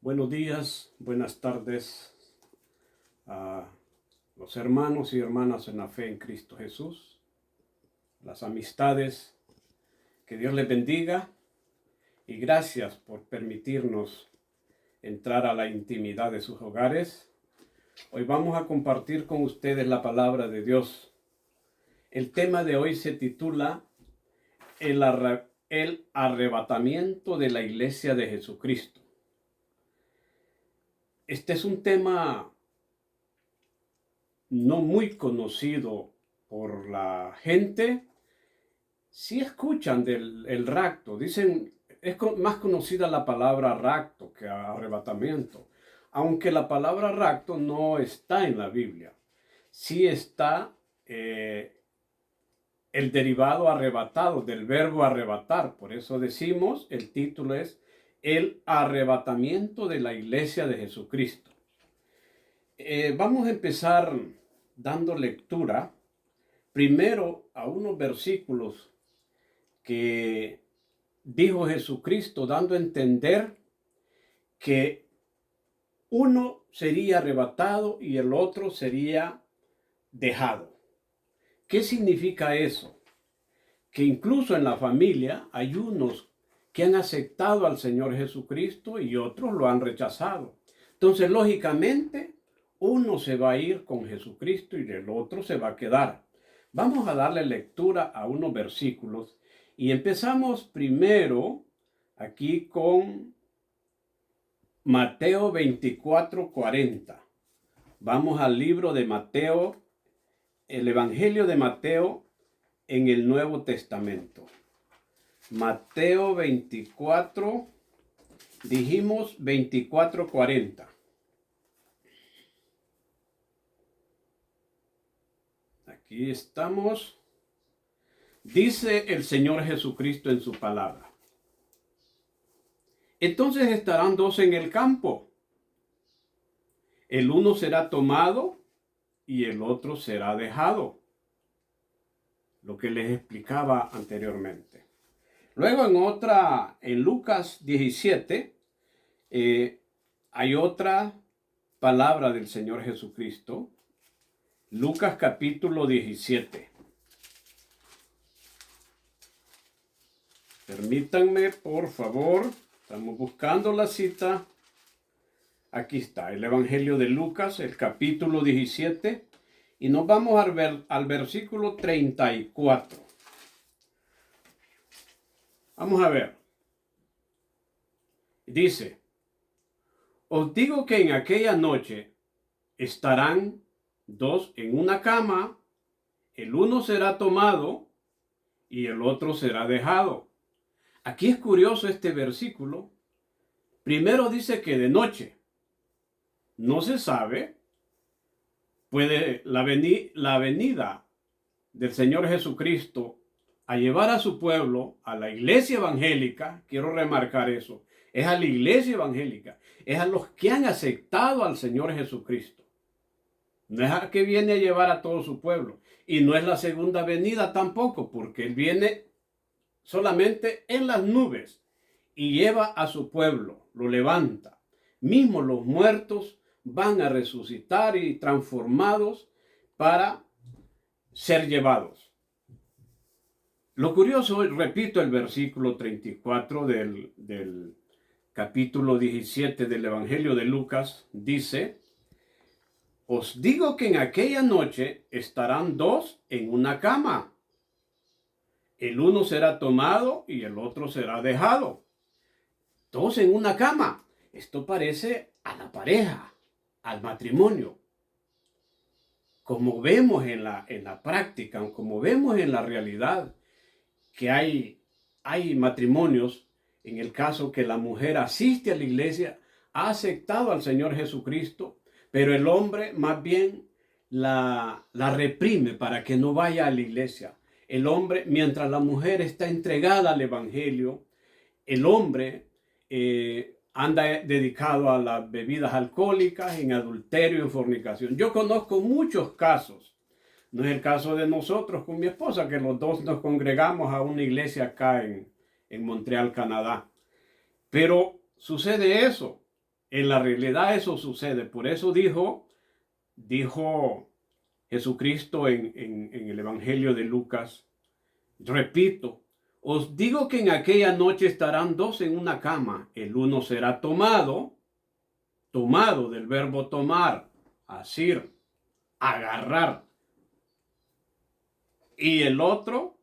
Buenos días, buenas tardes a los hermanos y hermanas en la fe en Cristo Jesús, las amistades, que Dios les bendiga y gracias por permitirnos entrar a la intimidad de sus hogares. Hoy vamos a compartir con ustedes la palabra de Dios. El tema de hoy se titula El arrebatamiento de la Iglesia de Jesucristo. Este es un tema no muy conocido por la gente. Si escuchan del rapto, dicen, es más conocida la palabra rapto que arrebatamiento, aunque la palabra rapto no está en la Biblia. Sí está el derivado arrebatado del verbo arrebatar. Por eso decimos, el título es El arrebatamiento de la Iglesia de Jesucristo. Vamos a empezar dando lectura primero a unos versículos que dijo Jesucristo, dando a entender que uno sería arrebatado y el otro sería dejado. ¿Qué significa eso? Que incluso en la familia hay unos que han aceptado al Señor Jesucristo y otros lo han rechazado. Entonces, lógicamente, uno se va a ir con Jesucristo y el otro se va a quedar. Vamos a darle lectura a unos versículos y empezamos primero aquí con Mateo 24:40. Vamos al libro de Mateo, el Evangelio de Mateo en el Nuevo Testamento. Mateo 24, dijimos 24:40. Aquí estamos. Dice el Señor Jesucristo en su palabra: entonces estarán dos en el campo. El uno será tomado y el otro será dejado. Lo que les explicaba anteriormente. Luego en Lucas 17, hay otra palabra del Señor Jesucristo. Lucas capítulo 17. Permítanme, por favor. Estamos buscando la cita. Aquí está, el Evangelio de Lucas, el capítulo 17. Y nos vamos al versículo 34. Vamos a ver. Dice: os digo que en aquella noche estarán dos en una cama, el uno será tomado y el otro será dejado. Aquí es curioso este versículo. Primero dice que de noche. No se sabe, puede la venida del Señor Jesucristo a llevar a su pueblo, a la iglesia evangélica, quiero remarcar eso, es a la iglesia evangélica, es a los que han aceptado al Señor Jesucristo. No es a que viene a llevar a todo su pueblo. Y no es la segunda venida tampoco, porque Él viene solamente en las nubes y lleva a su pueblo, lo levanta. Mismo los muertos van a resucitar y transformados para ser llevados. Lo curioso, repito el versículo 34 del capítulo 17 del Evangelio de Lucas, dice: os digo que en aquella noche estarán dos en una cama. El uno será tomado y el otro será dejado. Dos en una cama. Esto parece a la pareja, al matrimonio. Como vemos en la práctica, como vemos en la realidad, que hay matrimonios, en el caso que la mujer asiste a la iglesia, ha aceptado al Señor Jesucristo, pero el hombre más bien la reprime para que no vaya a la iglesia. El hombre, mientras la mujer está entregada al evangelio, el hombre anda dedicado a las bebidas alcohólicas, en adulterio, en fornicación. Yo conozco muchos casos. No es el caso de nosotros con mi esposa, que los dos nos congregamos a una iglesia acá en Montreal, Canadá. Pero sucede eso. En la realidad eso sucede. Por eso dijo Jesucristo en el Evangelio de Lucas, repito, os digo que en aquella noche estarán dos en una cama, el uno será tomado del verbo tomar, asir, agarrar, y el otro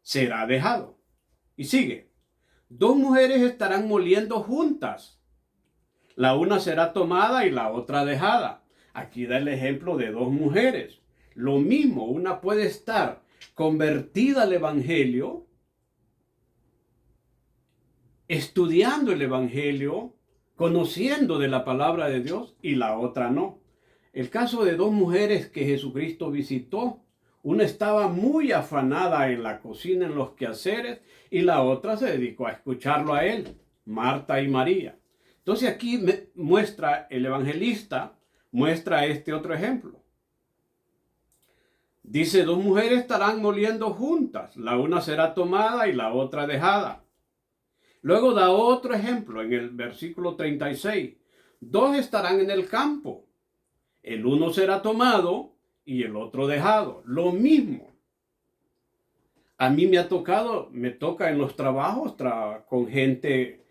será dejado. Y sigue, dos mujeres estarán moliendo juntas, la una será tomada y la otra dejada. Aquí da el ejemplo de dos mujeres. Lo mismo, una puede estar convertida al Evangelio, estudiando el Evangelio, conociendo de la palabra de Dios, y la otra no. El caso de dos mujeres que Jesucristo visitó, una estaba muy afanada en la cocina, en los quehaceres, y la otra se dedicó a escucharlo a él, Marta y María. Entonces aquí muestra el evangelista, muestra este otro ejemplo. Dice, dos mujeres estarán moliendo juntas, la una será tomada y la otra dejada. Luego da otro ejemplo en el versículo 36. Dos estarán en el campo, el uno será tomado y el otro dejado. Lo mismo. A mí me toca en los trabajos con gente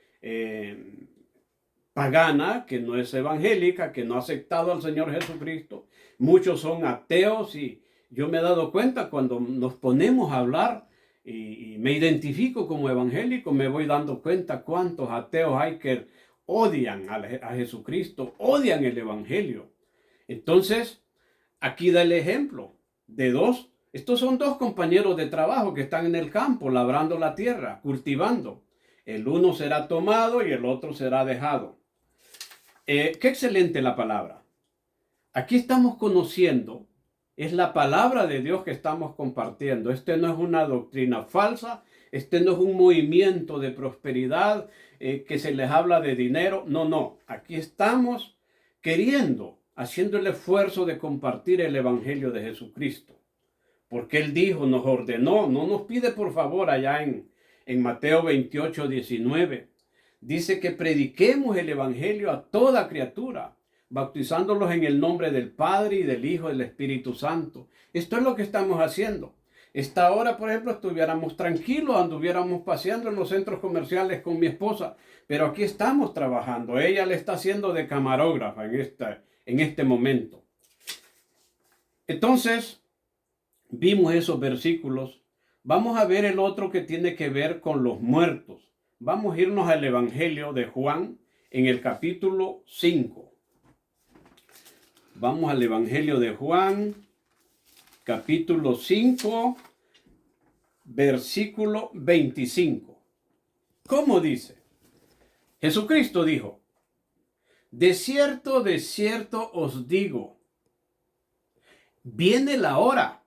pagana, que no es evangélica, que no ha aceptado al Señor Jesucristo. Muchos son ateos y yo me he dado cuenta cuando nos ponemos a hablar y me identifico como evangélico, me voy dando cuenta cuántos ateos hay que odian a Jesucristo, odian el evangelio. Entonces, aquí da el ejemplo de dos. Estos son dos compañeros de trabajo que están en el campo, labrando la tierra, cultivando. El uno será tomado y el otro será dejado. Qué excelente la palabra. Aquí estamos conociendo, es la palabra de Dios que estamos compartiendo. Este no es una doctrina falsa, este no es un movimiento de prosperidad que se les habla de dinero. No. Aquí estamos haciendo el esfuerzo de compartir el evangelio de Jesucristo. Porque Él dijo, nos ordenó, no nos pide por favor allá en Mateo 28, 19. Dice que prediquemos el evangelio a toda criatura, bautizándolos en el nombre del Padre y del Hijo y del Espíritu Santo. Esto es lo que estamos haciendo. Esta hora, por ejemplo, estuviéramos tranquilos, anduviéramos paseando en los centros comerciales con mi esposa, pero aquí estamos trabajando. Ella le está haciendo de camarógrafa en este momento. Entonces, vimos esos versículos. Vamos a ver el otro que tiene que ver con los muertos. Vamos a irnos al Evangelio de Juan en el capítulo 5. Vamos al Evangelio de Juan, capítulo 5, versículo 25. ¿Cómo dice? Jesucristo dijo, de cierto os digo, viene la hora,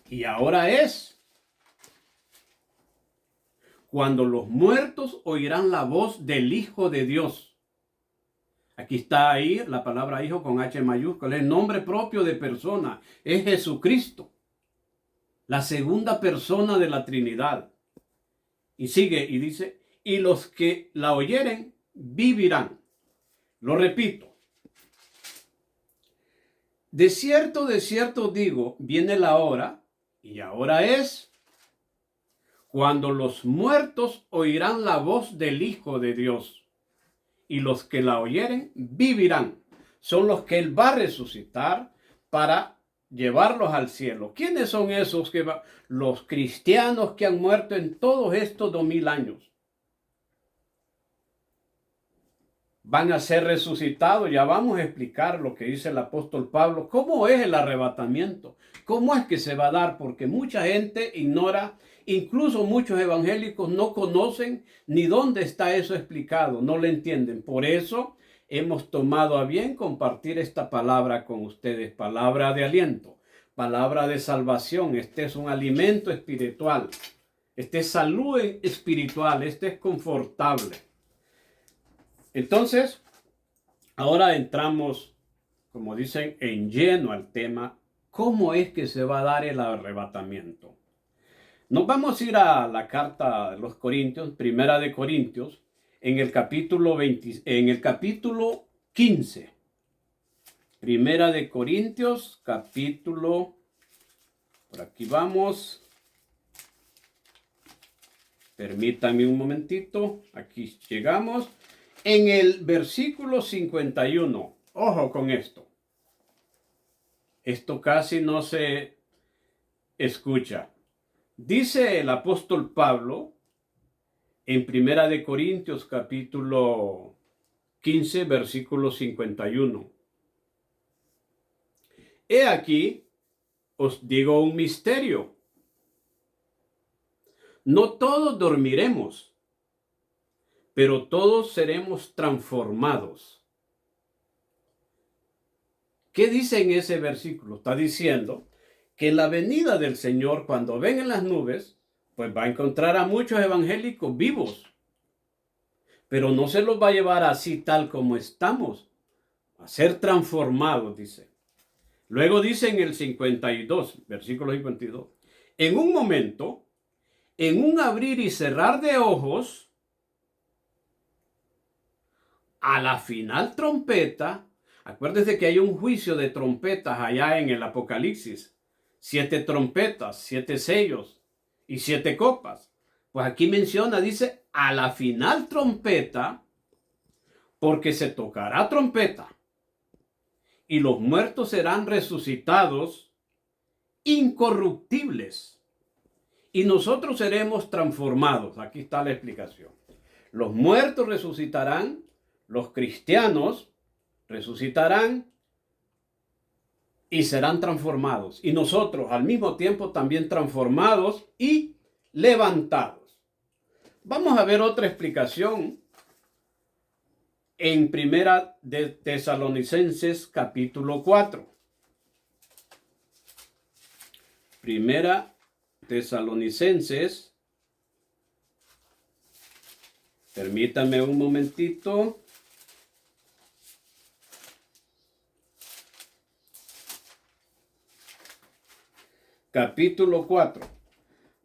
y ahora es, cuando los muertos oirán la voz del Hijo de Dios. Aquí está ahí la palabra hijo con H mayúscula, el nombre propio de persona, es Jesucristo, la segunda persona de la Trinidad. Y sigue y dice, y los que la oyeren vivirán. Lo repito. De cierto digo, viene la hora, y ahora es, cuando los muertos oirán la voz del Hijo de Dios, y los que la oyeren vivirán. Son los que Él va a resucitar para llevarlos al cielo. ¿Quiénes son esos los cristianos que han muerto en todos estos 2000 años? Van a ser resucitados. Ya vamos a explicar lo que dice el apóstol Pablo. ¿Cómo es el arrebatamiento? ¿Cómo es que se va a dar? Porque mucha gente ignora, incluso muchos evangélicos no conocen ni dónde está eso explicado, no lo entienden. Por eso hemos tomado a bien compartir esta palabra con ustedes, palabra de aliento, palabra de salvación. Este es un alimento espiritual, este es salud espiritual, este es confortable. Entonces, ahora entramos, como dicen, en lleno al tema, ¿cómo es que se va a dar el arrebatamiento? Nos vamos a ir a la carta de los Corintios, primera de Corintios, en el capítulo 20, en el capítulo 15. Primera de Corintios, capítulo, por aquí vamos. Permítanme un momentito, aquí llegamos. En el versículo 51, ojo con esto. Esto casi no se escucha. Dice el apóstol Pablo en Primera de Corintios capítulo 15, versículo 51. He aquí, os digo un misterio. No todos dormiremos, pero todos seremos transformados. ¿Qué dice en ese versículo? Está diciendo que en la venida del Señor, cuando ven en las nubes, pues va a encontrar a muchos evangélicos vivos, pero no se los va a llevar así tal como estamos, a ser transformados, dice. Luego dice en el 52, versículo 52, en un momento, en un abrir y cerrar de ojos, a la final trompeta, acuérdense que hay un juicio de trompetas allá en el Apocalipsis, 7 trompetas, 7 sellos y 7 copas. Pues aquí menciona, dice, a la final trompeta, porque se tocará trompeta y los muertos serán resucitados incorruptibles y nosotros seremos transformados. Aquí está la explicación. Los muertos resucitarán, los cristianos resucitarán y serán transformados. Y nosotros al mismo tiempo también transformados y levantados. Vamos a ver otra explicación en Primera de Tesalonicenses capítulo 4. Primera Tesalonicenses. Permítanme un momentito. Capítulo 4.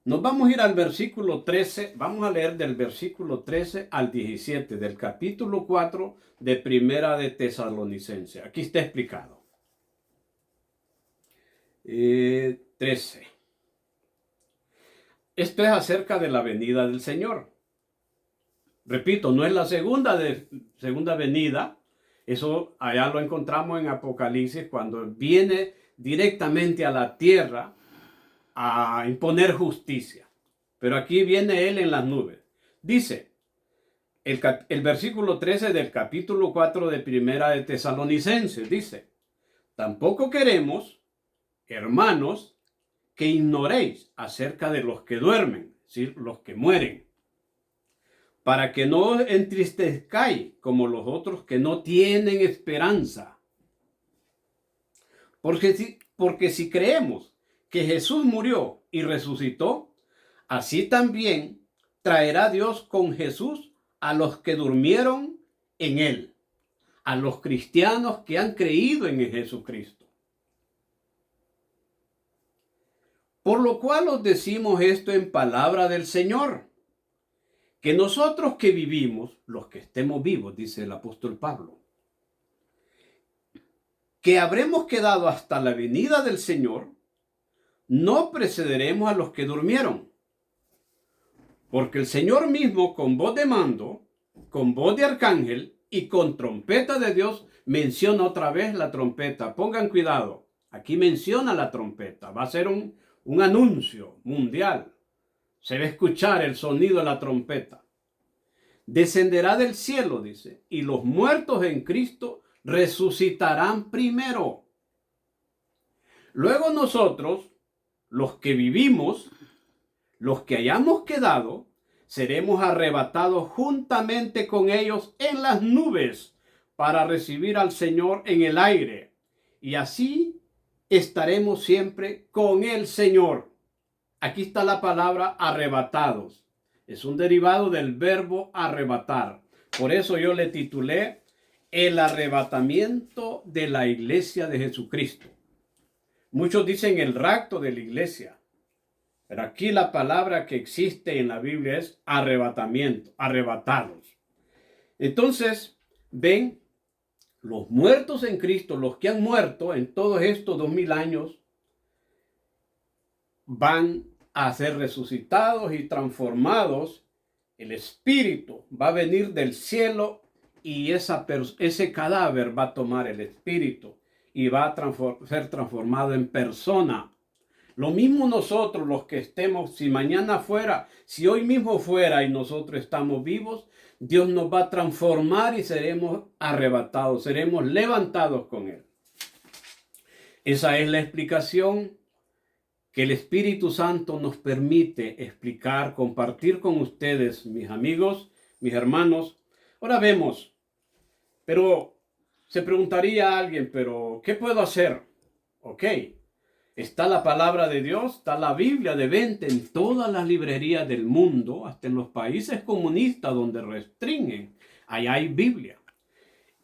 Nos vamos a ir al versículo 13. Vamos a leer del versículo 13 al 17 del capítulo 4 de Primera de Tesalonicenses. Aquí está explicado. 13. Esto es acerca de la venida del Señor. Repito, no es la segunda venida. Eso allá lo encontramos en Apocalipsis cuando viene directamente a la tierra a imponer justicia. Pero aquí viene Él en las nubes. Dice el versículo 13 del capítulo 4 de Primera de Tesalonicenses. Dice, tampoco queremos, hermanos, que ignoréis acerca de los que duermen, es decir, los que mueren, para que no os entristezcáis como los otros que no tienen esperanza. Porque si creemos que Jesús murió y resucitó, así también traerá Dios con Jesús a los que durmieron en él, a los cristianos que han creído en Jesucristo. Por lo cual os decimos esto en palabra del Señor, que nosotros que vivimos, los que estemos vivos, dice el apóstol Pablo, que habremos quedado hasta la venida del Señor, no precederemos a los que durmieron. Porque el Señor mismo, con voz de mando, con voz de arcángel y con trompeta de Dios, menciona otra vez la trompeta. Pongan cuidado, aquí menciona la trompeta. Va a ser un anuncio mundial. Se va a escuchar el sonido de la trompeta. Descenderá del cielo, dice, y los muertos en Cristo resucitarán primero. Luego nosotros, los que vivimos, los que hayamos quedado, seremos arrebatados juntamente con ellos en las nubes para recibir al Señor en el aire. Y así estaremos siempre con el Señor. Aquí está la palabra arrebatados. Es un derivado del verbo arrebatar. Por eso yo le titulé El arrebatamiento de la iglesia de Jesucristo. Muchos dicen el rapto de la iglesia. Pero aquí la palabra que existe en la Biblia es arrebatamiento, arrebatados. Entonces, ven, los muertos en Cristo, los que han muerto en todos estos 2000 años, van a ser resucitados y transformados. El espíritu va a venir del cielo y ese cadáver va a tomar el espíritu y va a ser transformado en persona. Lo mismo nosotros, los que estemos, si mañana fuera, si hoy mismo fuera y nosotros estamos vivos, Dios nos va a transformar y seremos arrebatados, seremos levantados con Él. Esa es la explicación que el Espíritu Santo nos permite explicar, compartir con ustedes, mis amigos, mis hermanos. Ahora vemos, pero se preguntaría a alguien, pero ¿qué puedo hacer? Ok, está la palabra de Dios, está la Biblia de venta en todas las librerías del mundo, hasta en los países comunistas donde restringen, allá hay Biblia.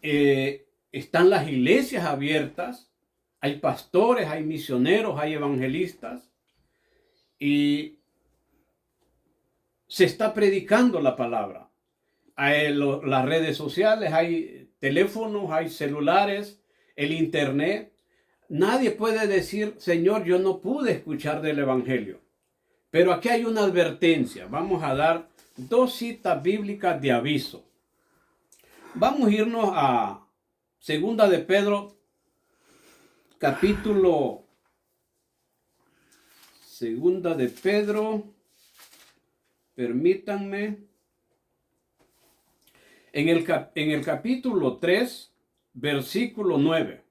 Están las iglesias abiertas, hay pastores, hay misioneros, hay evangelistas y se está predicando la palabra. Hay las redes sociales, hay teléfonos, hay celulares, el internet. Nadie puede decir, Señor, yo no pude escuchar del evangelio. Pero aquí hay una advertencia. Vamos a dar 2 citas bíblicas de aviso. Vamos a irnos a Segunda de Pedro, Segunda de Pedro, permítanme, en el capítulo 3, versículo 9.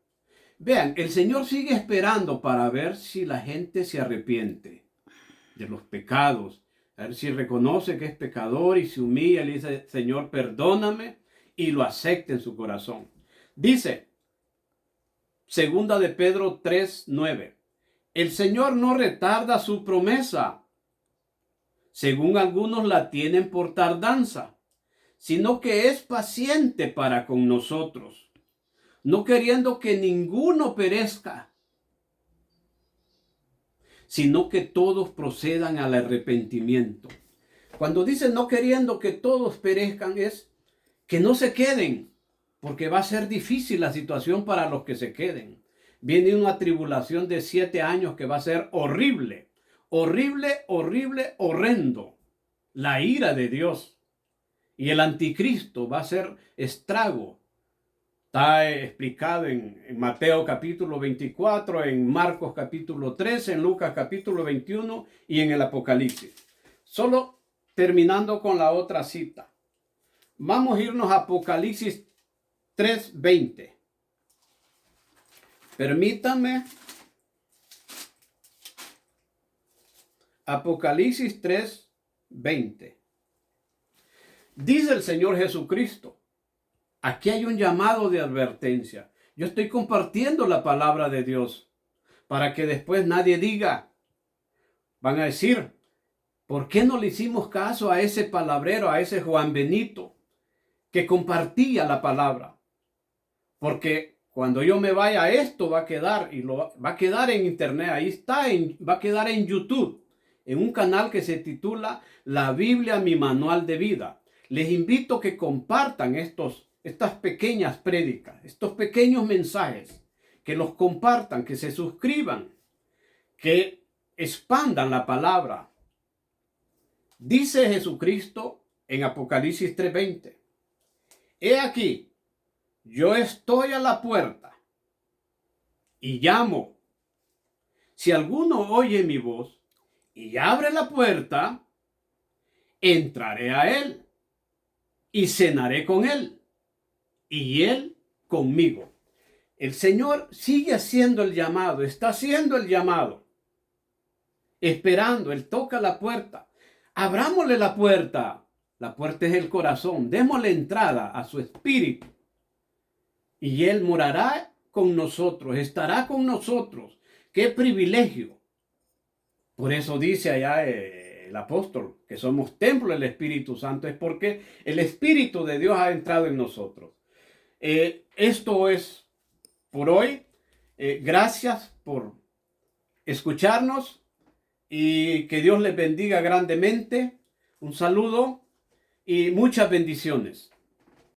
Vean, el Señor sigue esperando para ver si la gente se arrepiente de los pecados, a ver si reconoce que es pecador y se humilla y le dice, Señor, perdóname, y lo acepta en su corazón. Dice, Segunda de Pedro 3, 9. El Señor no retarda su promesa, según algunos la tienen por tardanza, sino que es paciente para con nosotros, no queriendo que ninguno perezca, sino que todos procedan al arrepentimiento. Cuando dice no queriendo que todos perezcan, es que no se queden, porque va a ser difícil la situación para los que se queden. Viene una tribulación de 7 años que va a ser horrible, horrible, horrible, horrendo. La ira de Dios y el anticristo va a ser estrago. Está explicado en Mateo capítulo 24, en Marcos capítulo 13, en Lucas capítulo 21 y en el Apocalipsis. Solo terminando con la otra cita. Vamos a irnos a Apocalipsis 3:20. Permítanme. Apocalipsis 3:20. Dice el Señor Jesucristo. Aquí hay un llamado de advertencia. Yo estoy compartiendo la palabra de Dios para que después nadie diga, van a decir, ¿por qué no le hicimos caso a ese palabrero, a ese Juan Benito que compartía la palabra? Porque cuando yo me vaya, esto va a quedar y va a quedar en internet. Ahí está, va a quedar en YouTube, en un canal que se titula La Biblia, mi manual de vida. Les invito a que compartan estas pequeñas prédicas, estos pequeños mensajes, que los compartan, que se suscriban, que expandan la palabra. Dice Jesucristo en Apocalipsis 3:20, he aquí, yo estoy a la puerta y llamo. Si alguno oye mi voz y abre la puerta, entraré a él y cenaré con él y él conmigo. El Señor sigue haciendo el llamado, está haciendo el llamado, esperando. Él toca la puerta. Abrámosle la puerta. La puerta es el corazón. Démosle entrada a su espíritu. Y Él morará con nosotros, estará con nosotros. ¡Qué privilegio! Por eso dice allá el apóstol que somos templo del Espíritu Santo. Es porque el Espíritu de Dios ha entrado en nosotros. Esto es por hoy. Gracias por escucharnos y que Dios les bendiga grandemente. Un saludo y muchas bendiciones.